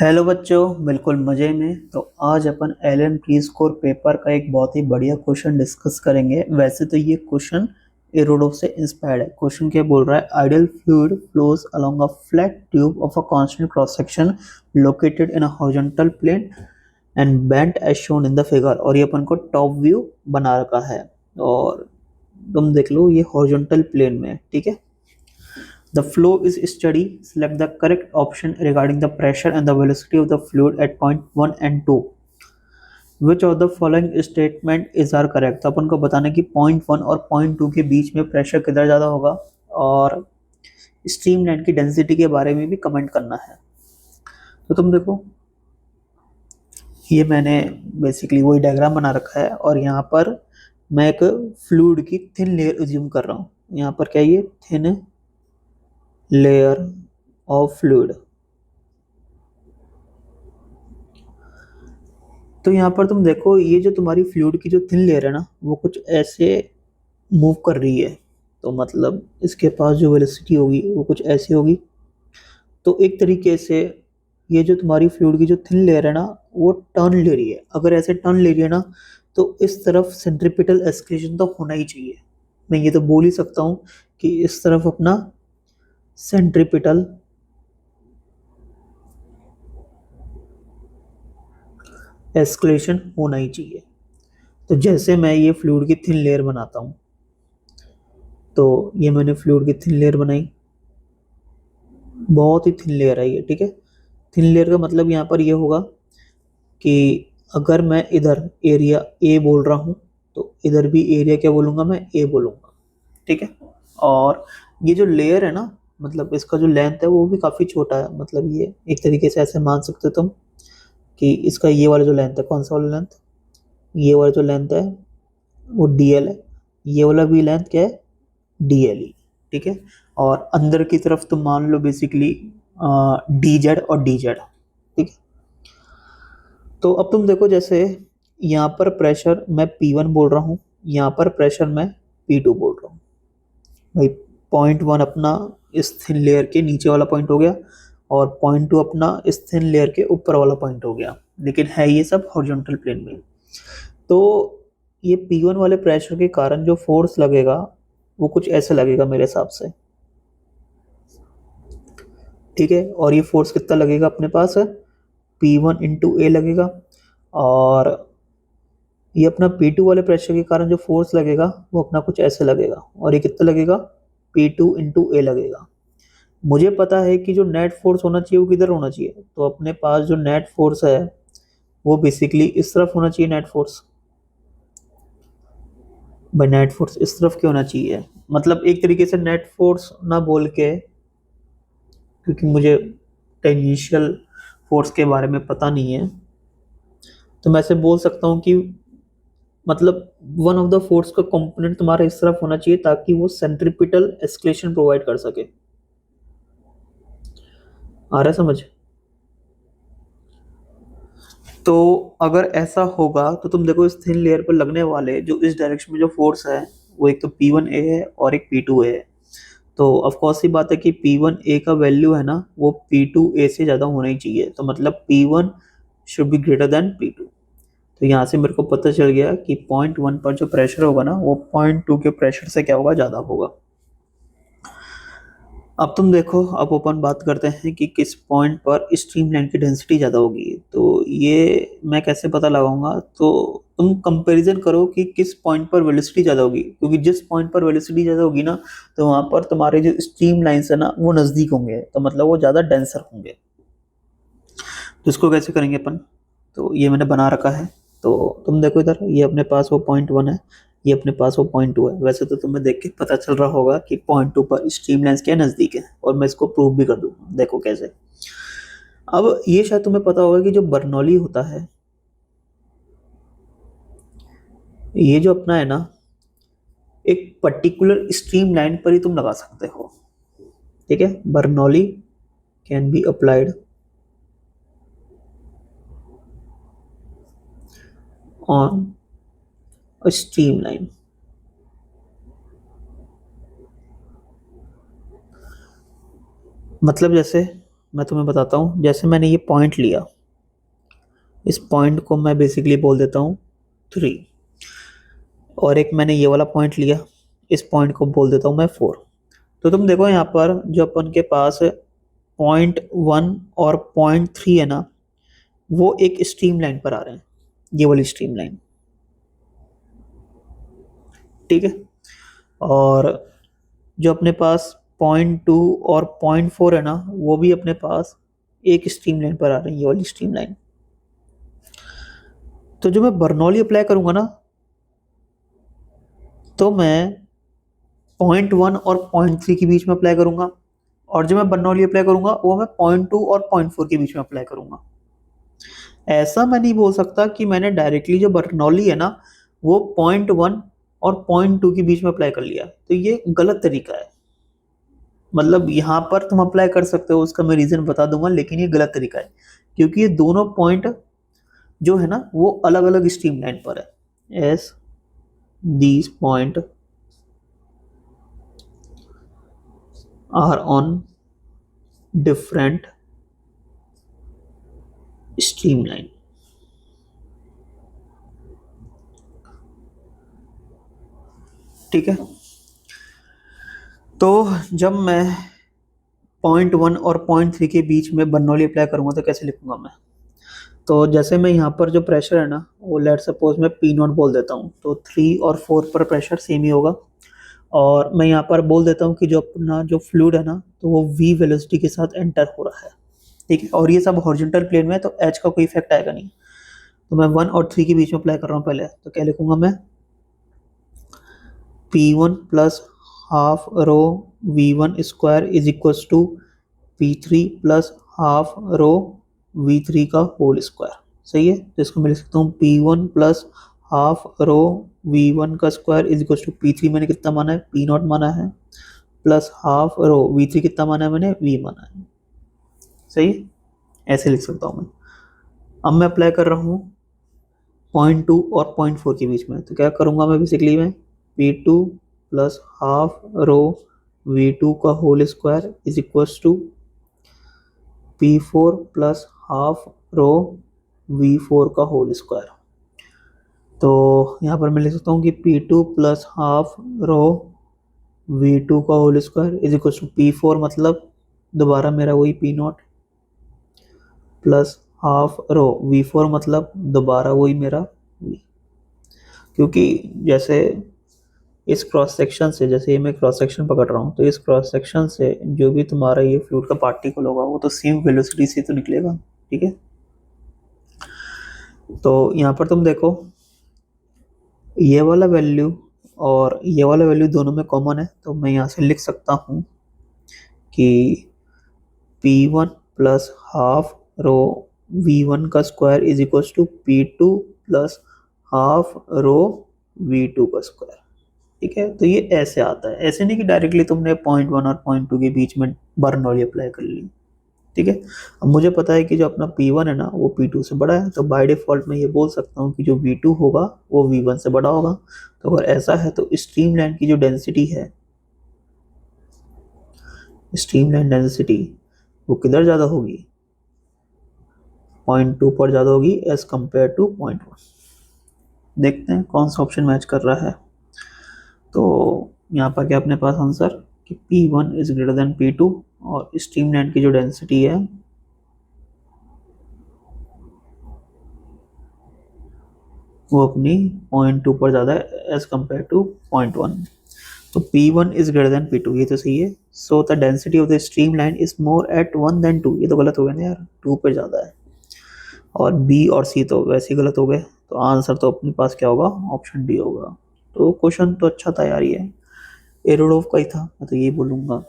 Hello बच्चों, बिल्कुल मज़े में। तो आज अपन एलन की स्कोर पेपर का एक बहुत ही बढ़िया क्वेश्चन डिस्कस करेंगे। वैसे तो ये क्वेश्चन एरोडोव से इंस्पायर्ड है। क्वेश्चन क्या बोल रहा है? Ideal fluid flows along a flat tube of a constant cross section located in a horizontal plane and bent as shown in the figure. और ये अपन को टॉप व्यू बना रखा है और तुम देख लो ये हॉरिजॉन्टल प्लेन में है, ठीक है। The flow is steady. Select the correct option regarding the pressure and the velocity of the fluid at point 1 and 2. Which of the following statement is are correct? तो अपन को बताना है कि पॉइंट 1 और पॉइंट 2 के बीच में प्रेशर किधर ज़्यादा होगा और स्ट्रीमलाइन की डेंसिटी के बारे में भी कमेंट करना है। तो तुम देखो, ये मैंने बेसिकली वही डायग्राम बना रखा है और यहाँ पर मैं एक फ्लूइड की थिन लेयर एज्यूम कर रहा हूँ। यहाँ पर क्या है? ये थिन लेयर ऑफ फ्लूइड। तो यहाँ पर तुम देखो, ये जो तुम्हारी फ्लूइड की जो थिन लेयर है ना, वो कुछ ऐसे मूव कर रही है। तो मतलब इसके पास जो वेलोसिटी होगी वो कुछ ऐसी होगी। तो एक तरीके से ये जो तुम्हारी फ्लूइड की जो थिन लेयर है ना, वो टर्न ले रही है। अगर ऐसे टर्न ले रही है ना, तो इस तरफ सेंट्रीपिटल एस्केलेशन तो होना ही चाहिए। मैं ये तो बोल ही सकता हूँ कि इस तरफ अपना सेंट्रीपिटल एस्केलेशन होना ही चाहिए। तो जैसे मैं ये फ्लूइड की थिन लेयर बनाता हूँ, तो ये मैंने फ्लूइड की थिन लेयर बनाई, बहुत ही थिन लेयर है ये, ठीक है। थिन लेयर का मतलब यहाँ पर ये होगा कि अगर मैं इधर एरिया ए बोल रहा हूँ तो इधर भी एरिया क्या बोलूँगा? मैं ए बोलूँगा, ठीक है। और ये जो लेयर है ना, मतलब इसका जो लेंथ है वो भी काफ़ी छोटा है। मतलब ये एक तरीके से ऐसे मान सकते हो तुम कि इसका ये वाला जो लेंथ है, कौन सा वाला लेंथ? ये वाला जो लेंथ है वो डी एल है। ये वाला भी लेंथ क्या है? डी एल ई, ठीक है। और अंदर की तरफ तुम मान लो बेसिकली डी जेड और डी जेड, ठीक है। तो अब तुम देखो, जैसे यहाँ पर प्रेशर मैं P1 बोल रहा हूँ, यहाँ पर प्रेशर मैं P2 बोल रहा हूँ। भाई पॉइंट 1 अपना इस थिन लेयर के नीचे वाला पॉइंट हो गया और पॉइंट 2 अपना इस थिन लेयर के ऊपर वाला पॉइंट हो गया, लेकिन है ये सब हॉरिजॉन्टल प्लेन में। तो ये P1 वाले प्रेशर के कारण जो फोर्स लगेगा वो कुछ ऐसे लगेगा मेरे हिसाब से, ठीक है। और ये फोर्स कितना लगेगा अपने पास? P1 इंटू ए लगेगा। और ये अपना P2 वाले प्रेशर के कारण जो फोर्स लगेगा वो अपना कुछ ऐसे लगेगा। और ये कितना लगेगा? P2 इंटू ए लगेगा। मुझे पता है कि जो नेट फोर्स होना चाहिए वो किधर होना चाहिए। तो अपने पास जो नेट फोर्स है वो बेसिकली इस तरफ होना चाहिए। नेट फोर्स भाई, नेट फोर्स इस तरफ क्यों होना चाहिए? मतलब एक तरीके से नेट फोर्स ना बोल के, क्योंकि मुझे टेंजेंशियल फोर्स के बारे में पता नहीं है, तो मैं ऐसे बोल सकता हूँ कि मतलब वन ऑफ द फोर्स का कंपोनेंट तुम्हारा इस तरफ होना चाहिए ताकि वो सेंट्रीपिटल एस्केलेशन प्रोवाइड कर सके। आ रहा है समझ? तो अगर ऐसा होगा तो तुम देखो, इस थिन लेयर पर लगने वाले जो इस डायरेक्शन में जो फोर्स है वो एक तो P1A है और एक P2A है। तो ऑफ कोर्स सी बात है कि P1A का वैल्यू है ना, वो P2A से ज़्यादा होना ही चाहिए। तो मतलब P1 should be greater than P2। तो यहाँ से मेरे को पता चल गया कि पॉइंट 1 पर जो प्रेशर होगा ना, वो पॉइंट 2 के प्रेशर से क्या होगा? ज़्यादा होगा। अब तुम देखो, अब अपन बात करते हैं कि किस पॉइंट पर स्ट्रीमलाइन की डेंसिटी ज़्यादा होगी। तो ये मैं कैसे पता लगाऊंगा? तो तुम कंपैरिजन करो कि किस पॉइंट पर वेलोसिटी ज़्यादा होगी, क्योंकि जिस पॉइंट पर वेलोसिटी ज़्यादा होगी ना, तो वहाँ पर तुम्हारे जो स्ट्रीम लाइन्स है ना वो नज़दीक होंगे, तो मतलब वो ज़्यादा डेंसर होंगे। तो इसको कैसे करेंगे अपन? तो ये मैंने बना रखा है। तो तुम देखो इधर, ये अपने पास वो पॉइंट 1 है, ये अपने पास वो पॉइंट 2 है। वैसे तो तुम्हें देख के पता चल रहा होगा कि पॉइंट 2 पर स्ट्रीम लाइन्स क्या नज़दीक है, और मैं इसको प्रूव भी कर दूंगा। देखो कैसे। अब ये शायद तुम्हें पता होगा कि जो बर्नौली होता है, ये जो अपना है ना, एक पर्टिकुलर स्ट्रीम लाइन पर ही तुम लगा सकते हो, ठीक है। Bernoulli can be applied on a stream line. मतलब जैसे मैं तुम्हें बताता हूँ। जैसे मैंने ये पॉइंट लिया, इस पॉइंट को मैं बेसिकली बोल देता हूँ 3, और एक मैंने ये वाला पॉइंट लिया, इस पॉइंट को बोल देता हूँ मैं 4। तो तुम देखो यहाँ पर जो अपन के पास .1 और .3 है ना, वो एक स्ट्रीम लाइन पर आ रहे हैं, ये वाली स्ट्रीम लाइन, ठीक है। और जो अपने पास .2 और .4 है ना, वो भी अपने पास एक स्ट्रीम लाइन पर आ रही है, ये वाली स्ट्रीम लाइन। तो जो मैं बर्नौली अप्लाई करूंगा ना, तो मैं .1 और .3 के बीच में अप्लाई करूंगा, और जो मैं बर्नौली अप्लाई करूंगा वो मैं .2 और .4 के बीच में अप्लाई करूंगा। ऐसा मैं नहीं बोल सकता कि मैंने डायरेक्टली जो बर्नौली है ना वो .1 और .2 के बीच में अप्लाई कर लिया, तो ये गलत तरीका है। मतलब यहाँ पर तुम अप्लाई कर सकते हो, उसका मैं रीजन बता दूंगा, लेकिन ये गलत तरीका है, क्योंकि ये दोनों पॉइंट जो है ना वो अलग अलग स्ट्रीम लाइन पर है। As these point are on different streamline. ठीक है, तो जब मैं .1 और .3 के बीच में बर्नौली अप्लाई करूंगा तो कैसे लिखूंगा मैं? तो जैसे मैं यहाँ पर जो प्रेशर है ना वो लेट सपोज मैं P0 बोल देता हूँ, तो 3 और 4 पर प्रेशर सेम ही होगा। और मैं यहाँ पर बोल देता हूँ कि जो अपना जो फ्लूइड है ना तो वो v वेलोसिटी के साथ एंटर हो रहा है, ठीक है। और ये सब हॉरिजॉन्टल प्लेन में है, तो h का कोई इफेक्ट आएगा नहीं। तो मैं 1 और 3 के बीच में अप्लाई कर रहा हूँ पहले, तो क्या लिखूंगा मैं? P1 plus half rho V1 square is equals to P3 plus half rho V3 का होल स्क्वायर। सही है, तो इसको मैं लिख सकता हूँ P1 plus half rho V1 का square is equals to P3 मैंने कितना माना है? P0 माना है, प्लस हाफ रो V3 कितना माना है मैंने? V माना है। सही है, ऐसे लिख सकता हूँ मैं। अब मैं अप्लाई कर रहा हूँ .2 और .4 के बीच में, तो क्या करूँगा मैं बेसिकली? मैं P2 plus half rho V2 का whole square is equals to P4 plus half rho V4 का होल स्क्वायर। तो यहाँ पर मैं लिख सकता हूँ कि P2 plus half rho V2 का whole square is equal to P4, मतलब दोबारा मेरा वही P0 plus half rho V4, मतलब दोबारा वही मेरा V। क्योंकि जैसे इस क्रॉस सेक्शन से, जैसे ये मैं क्रॉस सेक्शन पकड़ रहा हूँ, तो इस क्रॉस सेक्शन से जो भी तुम्हारा ये फ्लूइड का पार्टिकल होगा वो तो सेम वेलोसिटी से तो निकलेगा, ठीक है। तो यहाँ पर तुम देखो ये वाला वैल्यू और ये वाला वैल्यू दोनों में कॉमन है, तो मैं यहाँ से लिख सकता हूँ कि P1 plus half rho V1 का square is equal to P2 plus half rho V2 का स्क्वायर, ठीक है। तो ये ऐसे आता है, ऐसे नहीं कि डायरेक्टली तुमने .1 और .2 के बीच में बर्नौली अप्लाई कर ली, ठीक है। अब मुझे पता है कि जो अपना P1 है ना वो P2 से बड़ा है, तो बाय डिफॉल्ट मैं ये बोल सकता हूँ कि जो V2 होगा वो V1 से बड़ा होगा। तो अगर ऐसा है तो स्ट्रीमलाइन की जो डेंसिटी है, स्ट्रीमलाइन डेंसिटी वो किधर ज़्यादा होगी? .2 पर ज़्यादा होगी एज कम्पेयर टू .1। देखते हैं कौन सा ऑप्शन मैच कर रहा है। तो यहाँ पर क्या अपने पास आंसर कि P1 is greater than P2, और स्ट्रीमलाइन की जो डेंसिटी है वो अपनी .2 पर ज़्यादा है एज कम्पेयर टू .1। तो P1 is greater than P2, ये तो सही है। So the density of the streamline is more at 1 than 2, ये तो गलत हो गया ना यार, 2 पे ज़्यादा है। और B और C तो वैसे ही गलत हो गए, तो आंसर तो अपने पास क्या होगा? ऑप्शन डी होगा। तो क्वेश्चन तो अच्छा था यार, ये एरोडोव का ही था, मैं तो यही बोलूँगा।